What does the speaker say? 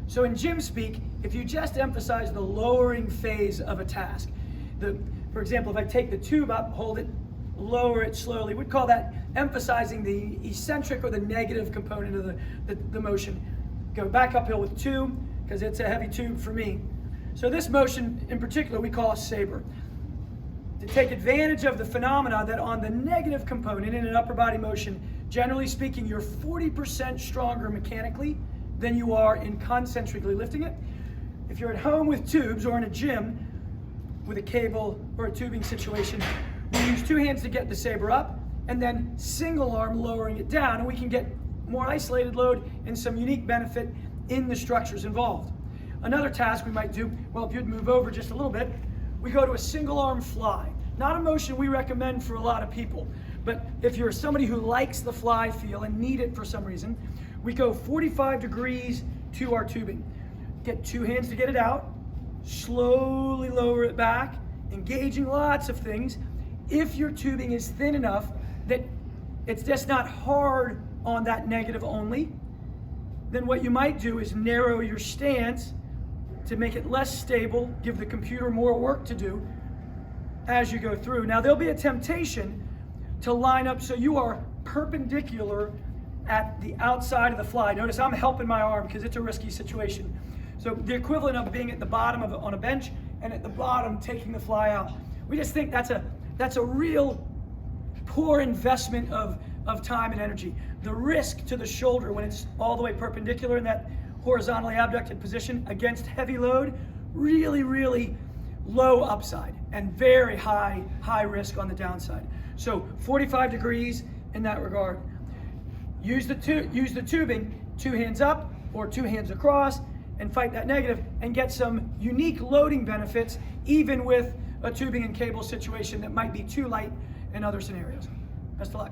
So in gym speak, if you just emphasize the lowering phase of a task, for example, if I take the tube up, hold it, lower it slowly, we'd call that emphasizing the eccentric or the negative component of the motion. Go back uphill with 2, because it's a heavy tube for me. So this motion in particular we call a saber. To take advantage of the phenomena that on the negative component in an upper body motion, generally speaking, you're 40% stronger mechanically than you are in concentrically lifting it. If you're at home with tubes or in a gym with a cable or a tubing situation, we use 2 hands to get the saber up and then single arm lowering it down, and we can get more isolated load and some unique benefit in the structures involved. Another task we might do, well, if you'd move over just a little bit, we go to a single arm fly. Not a motion we recommend for a lot of people, but if you're somebody who likes the fly feel and need it for some reason, we go 45 degrees to our tubing. Get 2 hands to get it out, slowly lower it back, engaging lots of things. If your tubing is thin enough that it's just not hard on that negative only, then what you might do is narrow your stance to make it less stable, give the computer more work to do as you go through. Now there'll be a temptation to line up so you are perpendicular at the outside of the fly. Notice I'm helping my arm because it's a risky situation. So the equivalent of being at the bottom on a bench and at the bottom taking the fly out. We just think that's a real poor investment of time and energy. The risk to the shoulder when it's all the way perpendicular in that horizontally abducted position against heavy load, really, really low upside and very high risk on the downside. So 45 degrees in that regard. Use the tubing, 2 hands up or 2 hands across, and fight that negative and get some unique loading benefits even with a tubing and cable situation that might be too light in other scenarios. Best of luck.